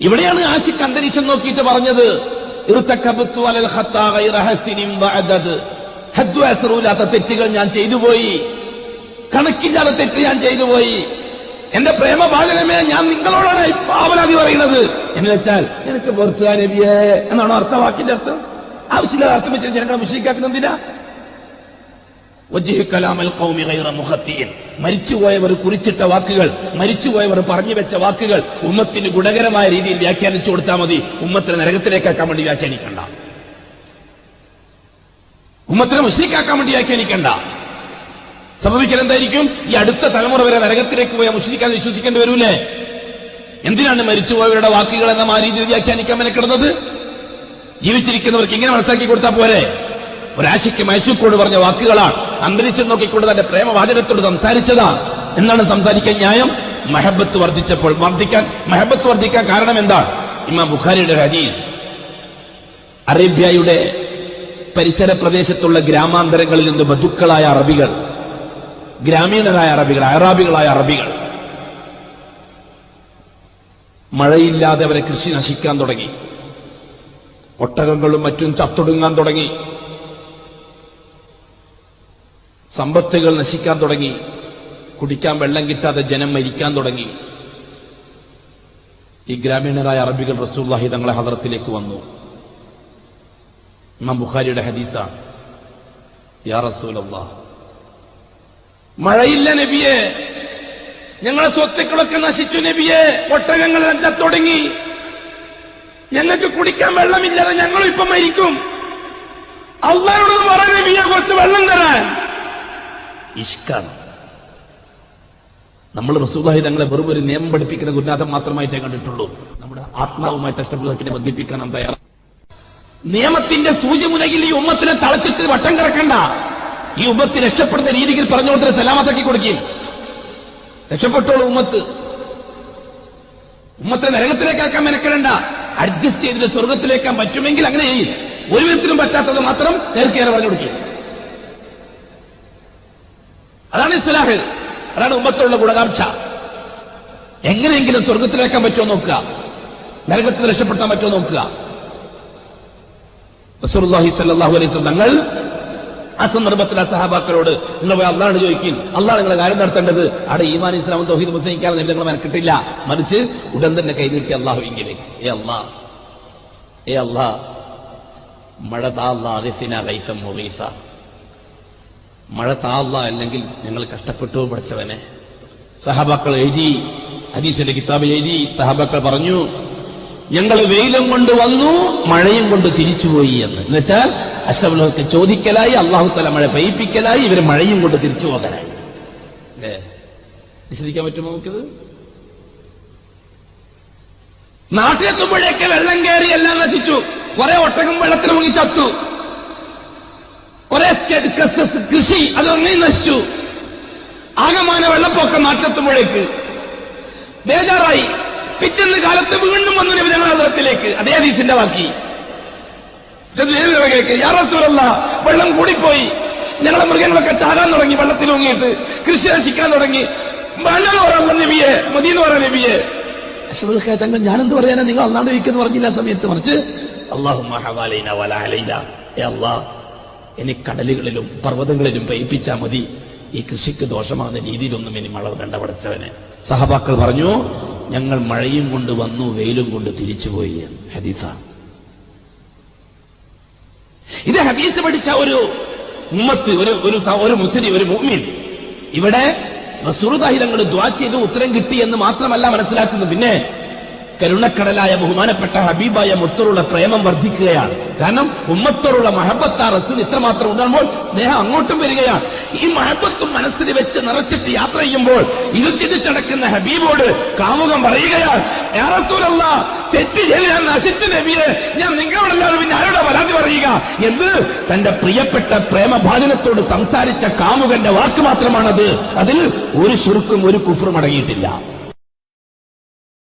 ഇവിടെയാണ് ആശിഖ് അന്തരീക്ഷം നോക്കിയിട്ട് പറഞ്ഞത്, ഹദ്ദുഅസ്റൂലാത്ത തെറ്റുകൾ ഞാൻ ചെയ്തുപോയി, കണക്കില്ലാത്ത തെറ്റ് ഞാൻ ചെയ്തുപോയി. എന്റെ പ്രേമഭാജനമേ, ഞാൻ നിങ്ങളോടാണ് പാവലാതി പറയുന്നത് എന്ന് വെച്ചാൽ എനിക്ക് വെറുത്തുക നബിയേ എന്നാണോ അർത്ഥവാക്കിന്റെ അർത്ഥം? ആവശ്യമില്ലാതെ അർത്ഥം വെച്ചാൽ ജനങ്ങളെ മുശ്രിക്കാക്കുന്നതിനാ? മരിച്ചുപോയവർ കുറിച്ചിട്ട വാക്കുകൾ, മരിച്ചുപോയവർ പറഞ്ഞു വെച്ച വാക്കുകൾ ഉമ്മത്തിന് ഗുണകരമായ രീതിയിൽ വ്യാഖ്യാനിച്ചു കൊടുത്താൽ മതി. ഉമ്മത്തിനെ നരകത്തിലേക്കാക്കാൻ വേണ്ടി വ്യാഖ്യാനിക്കണ്ട, ഉമ്മത്തിനെ മുശ്രിക്കാക്കാൻ വേണ്ടി വ്യാഖ്യാനിക്കണ്ട. സംഭവിക്കൽ എന്തായിരിക്കും? ഈ അടുത്ത തലമുറ വരെ നരകത്തിലേക്ക് പോയാൽ മുശ്രിക്കാൻ വിശ്വസിക്കേണ്ടി വരൂലേ? എന്തിനാണ് മരിച്ചുപോയവരുടെ വാക്കുകൾ എന്ന ആ രീതിയിൽ വ്യാഖ്യാനിക്കാൻ മെനക്കിടുന്നത്? ജീവിച്ചിരിക്കുന്നവർക്ക് ഇങ്ങനെ മനസ്സിലാക്കി കൊടുത്താൽ പോരെ? ഒരാശിക്ക് മൈസൂക്കോട് പറഞ്ഞ വാക്കുകളാണ്, അന്തരീക്ഷം നോക്കിക്കൊണ്ട് തന്റെ പ്രേമവാചനത്തോട് സംസാരിച്ചതാണ്. എന്നാണ് സംസാരിക്കാൻ ന്യായം? മഹബത്ത് വർദ്ധിച്ചപ്പോൾ. മഹബത്ത് വർദ്ധിക്കാൻ കാരണം എന്താണ്? ഇമാം ബുഖാരിയുടെ ഹദീസ്, അറേബ്യയുടെ പരിസര പ്രദേശത്തുള്ള ഗ്രാമാന്തരങ്ങളിൽ നിന്ന് ബദുക്കളായ അറബികൾ, ഗ്രാമീണരായ അറബികൾ, അറാബികളായ അറബികൾ, മഴയില്ലാതെ അവരെ കൃഷി നശിക്കാൻ തുടങ്ങി, ഒട്ടകങ്ങളും മറ്റും ചത്തൊടുങ്ങാൻ തുടങ്ങി, സമ്പത്തുകൾ നശിക്കാൻ തുടങ്ങി, കുടിക്കാൻ വെള്ളം കിട്ടാതെ ജനം മരിക്കാൻ തുടങ്ങി. ഈ ഗ്രാമീണരായ അറബികൾ റസൂലുള്ളാഹി തങ്ങളെ ഹദറത്തിലേക്ക് വന്നു. ഇമാം ബുഖാരിയുടെ ഹദീസാണ്. യാ റസൂലല്ലാഹ്, മഴയില്ല നബിയെ, ഞങ്ങളെ സ്വത്തുക്കളൊക്കെ നശിച്ചു നബിയെ, ഒട്ടകങ്ങൾ ചത്തൊടുങ്ങി, ഞങ്ങൾക്ക് കുടിക്കാൻ വെള്ളമില്ലാതെ ഞങ്ങളും ഇപ്പം മരിക്കും. അള്ളാഹയോട് പറ നബിയെ, കുറച്ച് വെള്ളം തരാൻ. ഇഷ്കാണ്. നമ്മൾ റസൂലുള്ളാഹി തങ്ങളെ വെറും ഒരു നിയമം പഠിപ്പിക്കുന്ന ഗുരുനാഥം മാത്രമായിട്ടേ കണ്ടിട്ടുള്ളൂ. നമ്മുടെ ആത്മാവുമായിട്ട് അഷ്ടബുദ്ധത്തിനെ ബന്ധിപ്പിക്കാൻ നാം തയ്യാറാണ്. നിയമത്തിന്റെ സൂചിമുനയിൽ ഈ ഉമ്മത്തിനെ തളച്ചിട്ട് വട്ടം കിടക്കണ്ട. ഈ ഉമ്മത്ത് രക്ഷപ്പെടുന്ന രീതിയിൽ പറഞ്ഞു കൊടുത്തിട്ട് സലാമത്താക്കി കൊടുക്കും. രക്ഷപ്പെട്ടോളൂ ഉമ്മത്ത്. ഉമ്മത്തെ നരകത്തിലേക്കാക്കാൻ മെനക്കെടണ്ട. അഡ്ജസ്റ്റ് ചെയ്തിട്ട് സ്വർഗത്തിലേക്കാൻ പറ്റുമെങ്കിൽ അങ്ങനെ ചെയ്യും. ഒരു വിധത്തിലും പറ്റാത്തത് മാത്രം നേർക്കേറെ പറഞ്ഞു കൊടുക്കും. അതാണ് ഇസ്ലാഹ്, അതാണ് ഉമ്മത്തിലുള്ള ഗുണകാംക്ഷ. എങ്ങനെയെങ്കിലും സ്വർഗത്തിലേക്കാൻ പറ്റുമോ നോക്കുക, നരകത്തിൽ രക്ഷപ്പെടുത്താൻ പറ്റുമോ നോക്കുക. റസൂലുള്ളാഹി സ്വല്ലല്ലാഹു അലൈഹി വസല്ലം തങ്ങൾ ആ സന്ദർഭത്തിൽ ആ സഹാബാക്കളോട്, നിങ്ങൾ പോയി അള്ളാഹുവിനോട് ചോദിക്കും, അള്ളാഹ് നിങ്ങളെ കാര്യം നടത്തേണ്ടത് അവിടെ ഈമാൻ ഇസ്ലാമും തൗഹീദ് മുസ്ലിമിക്കാതെ നിങ്ങൾ മനക്കിട്ടില്ല, മറിച്ച് ഉടൻ തന്നെ കൈനീട്ടി അള്ളാഹുവിലേക്ക്, ഏ അള്ളാഹ് മഴ താ ഗൈസ, മഴ താള്ള, അല്ലെങ്കിൽ ഞങ്ങൾ കഷ്ടപ്പെട്ടു പഠിച്ചവനെ. സഹാബാക്കൾ എഴുതി, ഹദീസിന്റെ കിതാബ് എഴുതി. സഹാബാക്കൾ പറഞ്ഞു, ഞങ്ങൾ വെയിലും കൊണ്ട് വന്നു, മഴയും കൊണ്ട് തിരിച്ചുപോയി എന്ന്. എന്നുവെച്ചാൽ അഷ്റഫുൽ ചോദിക്കലായി, അള്ളാഹു തആല മഴ പെയ്യിപ്പിക്കലായി, ഇവർ മഴയും കൊണ്ട് തിരിച്ചു പോകലായി. വിശദിക്കാൻ പറ്റുമോ നമുക്കിത്? നാട്ടിലെത്തുമ്പോഴേക്ക് വെള്ളം കയറി എല്ലാം നശിച്ചു. കുറെ ഒട്ടകം വെള്ളത്തിൽ മുങ്ങി ചത്തു. കുറെ കൃഷി അതൊന്നേ നശിച്ചു. ആകമാന വെള്ളപ്പൊക്കം നാട്ടിലെത്തുമ്പോഴേക്ക് ബേജാറായി. പിറ്റേന്ന് കാലത്ത് വീണ്ടും വന്നു നബി ഞങ്ങളുടെ ഹദറത്തിലേക്ക്. അതേ ഹദീസിന്റെ ബാക്കി. യാ റസൂലല്ലാഹ്, വെള്ളം കൂടിപ്പോയി, ഞങ്ങളെ മൃഗങ്ങളൊക്കെ ചാകാൻ തുടങ്ങി, വെള്ളത്തിൽ മുങ്ങിയിട്ട് കൃഷി നശിക്കാൻ തുടങ്ങി. വെള്ളം പറയാൻ നബിയെ, മദീന പറയാൻ നബിയെ. അഷ്റഫുൽ തങ്ങൾ ഞാനെന്ത് പറയാനാ, നിങ്ങൾ അല്ലാണ്ട് വയ്ക്കെന്ന് പറഞ്ഞില്ല സമയത്ത്, മറിച്ച് അല്ലാഹുമ്മ ഹവാലൈന വലാ അലൈന, യാ അല്ലാഹ് ഇനി കടലുകളിലും പർവ്വതങ്ങളിലും പെയ്യിപ്പിച്ചാൽ മതി, ഈ കൃഷിക്ക് ദോഷമാകുന്ന രീതിയിലൊന്നും ഇനി മഴ വേണ്ട പടച്ചവനെ. സഹബാക്കൾ പറഞ്ഞു, ഞങ്ങൾ മഴയും കൊണ്ട് വന്നു, വെയിലും കൊണ്ട് തിരിച്ചുപോയി. ഹദീസാണ് ഇത്. ഹദീസ് പഠിച്ച ഒരു ഉമ്മത്ത്, ഒരു മുസ്ലിം, ഒരു മുഅ്മിൻ, ഇവിടെ റസൂലുള്ളാഹി തങ്ങൾ ദുആ ചെയ്ത് ഉത്തരം കിട്ടി എന്ന് മാത്രമല്ല മനസ്സിലാക്കുന്നു, പിന്നെ കരുണക്കടലായ ബഹുമാനപ്പെട്ട ഹബീബായ മുത്തോടുള്ള പ്രേമം വർദ്ധിക്കുകയാണ്. കാരണം ഉമ്മത്തോടുള്ള മഹബത്ത് ആ റസൂൽ ഇത്രമാത്രം ഉണ്ടാകുമ്പോൾ സ്നേഹം അങ്ങോട്ടും വരികയാണ്. ഈ മഹബത്തും മനസ്സിൽ വെച്ച് നിറച്ചിട്ട് യാത്ര ചെയ്യുമ്പോൾ ഇത് ചിന്തിച്ചടക്കുന്ന ഹബീബോട് കാമുകം പറയുകയാണ്, യാ റസൂലല്ലാഹ്, തെറ്റ് ചെയ്ത് ഞാൻ നശിച്ചു നബിയെ, ഞാൻ നിങ്ങളോടല്ലാതെ പിന്നെ ആരോടെ പരാതി പറയുക എന്ന് തന്റെ പ്രിയപ്പെട്ട പ്രേമഭാജനത്തോട് സംസാരിച്ച കാമുകന്റെ വാക്ക് മാത്രമാണത്. അതിൽ ഒരു ശിർക്കും ഒരു കുഫ്റും അടങ്ങിയിട്ടില്ല.